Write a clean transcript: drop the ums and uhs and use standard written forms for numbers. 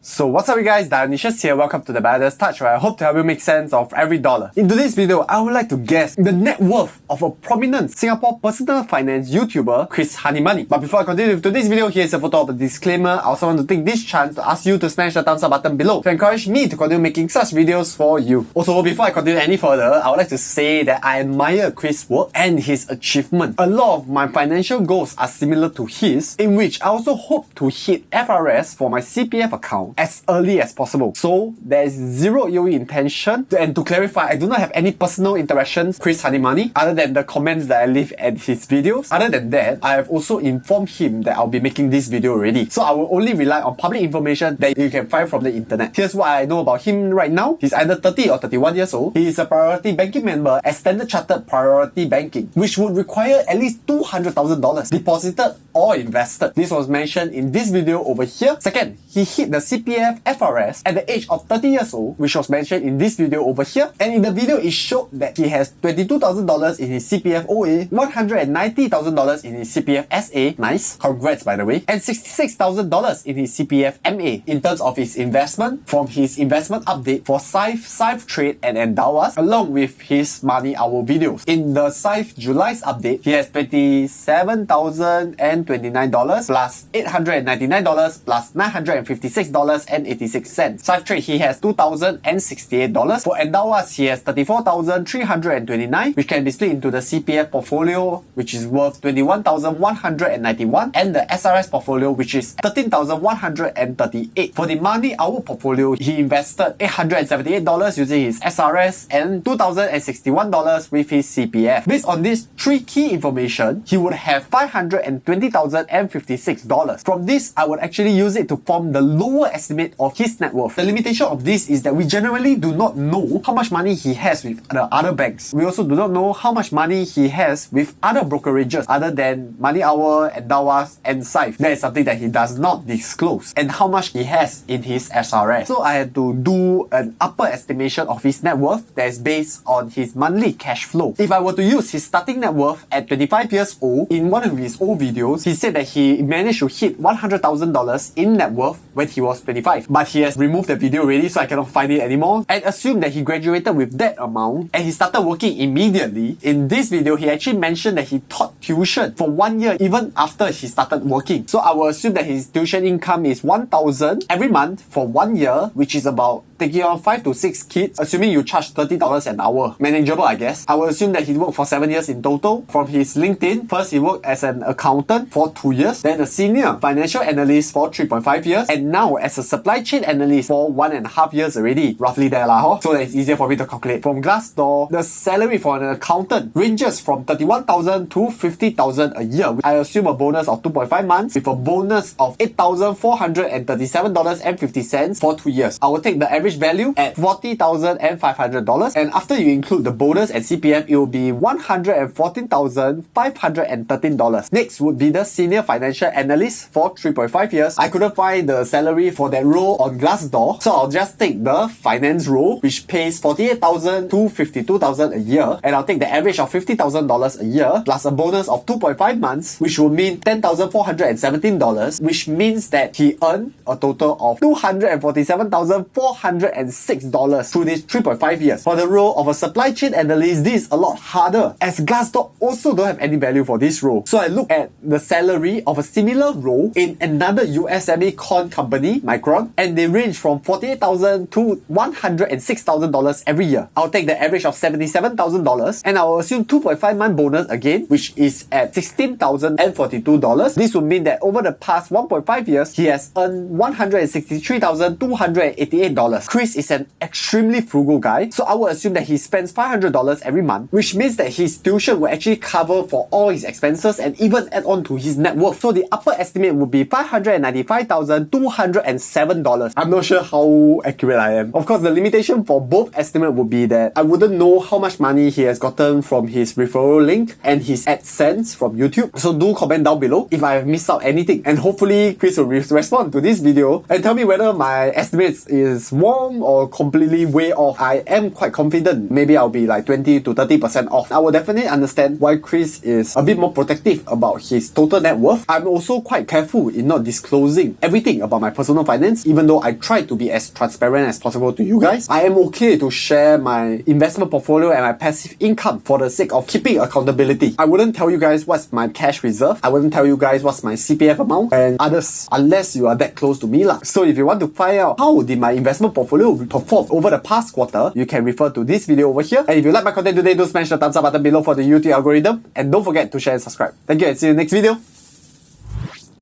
So what's up you guys, Dionysius here, welcome to the Badass Touch, where I hope to help you make sense of every dollar. In today's video, I would like to guess the net worth of a prominent Singapore personal finance YouTuber, Chris Money. But before I continue with today's video, here's a photo of the disclaimer. I also want to take this chance to ask you to smash the thumbs up button below to encourage me to continue making such videos for you. Also, before I continue any further, I would like to say that I admire Chris' work and his achievement. A lot of my financial goals are similar to his, in which I also hope to hit FRS for my CPF account as early as possible. So there is zero ill intention, and to clarify, I do not have any personal interactions with Chris Money other than the comments that I leave at his videos. Other than that, I have also informed him that I'll be making this video already. So I will only rely on public information that you can find from the internet. Here's what I know about him right now. He's either 30 or 31 years old. He is a priority banking member at Standard Chartered Priority Banking, which would require at least $200,000 deposited or invested. This was mentioned in this video over here. Second, he hit the CPF FRS at the age of 30 years old, which was mentioned in this video over here. And in the video, it showed that he has $22,000 in his CPF OA, $190,000 in his CPF SA, nice, congrats by the way, and $66,000 in his CPF MA. In terms of his investment, from his investment update for Syfe Trade and Endowas, along with his Money Hour videos. In the Syfe July's update, he has $27,029 plus $899 plus $956.86. Syfe Trade, he has $2,068. For Endowas, he has $34,329, which can be split into the CPF portfolio, which is worth $21,191, and the SRS portfolio, which is $13,138. For the Money Hour portfolio, he invested $878 using his SRS and $2,061 with his CPF. Based on these three key information, he would have $520,056. From this, I would actually use it to form the lower estimate of his net worth. The limitation of this is that we generally do not know how much money he has with the other banks. We also do not know how much money he has with other brokerages other than Money Hour, Endowas, and Syfe. That is something that he does not disclose. And how much he has in his SRS. So I had to do an upper estimation of his net worth that is based on his monthly cash flow. If I were to use his starting net worth at 25 years old, in one of his old videos, he said that he managed to hit $100,000 in net worth when he was 25. But he has removed the video already, so I cannot find it anymore. And assume that he graduated with that amount and he started working immediately. In this video, he actually mentioned that he taught tuition for 1 year even after he started working. So I will assume that his tuition income is $1,000 every month for 1 year, which is about taking on 5 to 6 kids, assuming you charge $30 an hour. Manageable, I guess. I will assume that he worked for 7 years in total. From his LinkedIn, first he worked as an accountant for 2 years, then a senior financial analyst for 3.5 years, and now as a supply chain analyst for 1.5 years already. Roughly there lah, so that it's easier for me to calculate. From Glassdoor, the salary for an accountant ranges from $31,000 to $50,000 a year. I assume a bonus of 2.5 months with a bonus of $8,437.50 for 2 years. I will take the average value at $40,500, and after you include the bonus and CPF, it will be $114,513. Next would be the senior financial analyst for 3.5 years. I couldn't find the salary for that role on Glassdoor, so I'll just take the finance role, which pays $48,000 to $52,000 a year, and I'll take the average of $50,000 a year plus a bonus of 2.5 months, which will mean $10,417, which means that he earned a total of $247,406 through these 3.5 years. For the role of a supply chain analyst, this is a lot harder, as Glassdoor also don't have any value for this role. So I look at the salary of a similar role in another USME corn company, Micron, and they range from $48,000 to $106,000 every year. I'll take the average of $77,000, and I'll assume 2.5 month bonus again, which is at $16,042. This would mean that over the past 1.5 years, he has earned $163,288. Chris is an extremely frugal guy, so I will assume that he spends $500 every month, which means that his tuition will actually cover for all his expenses and even add on to his net worth. So the upper estimate would be $595,207. I'm not sure how accurate I am. Of course, the limitation for both estimates would be that I wouldn't know how much money he has gotten from his referral link and his AdSense from YouTube. So do comment down below if I have missed out anything. And hopefully Chris will respond to this video and tell me whether my estimates is more wrong or completely way off. I am quite confident. Maybe I'll be like 20 to 30% off. I will definitely understand why Chris is a bit more protective about his total net worth. I'm also quite careful in not disclosing everything about my personal finance, even though I try to be as transparent as possible to you guys. I am okay to share my investment portfolio and my passive income for the sake of keeping accountability. I wouldn't tell you guys what's my cash reserve. I wouldn't tell you guys what's my CPF amount and others, unless you are that close to me lah. So if you want to find out how did my investment portfolio perform over the past quarter, you can refer to this video over here. And if you like my content today, do smash the thumbs up button below for the YouTube algorithm. And don't forget to share and subscribe. Thank you and see you in the next video.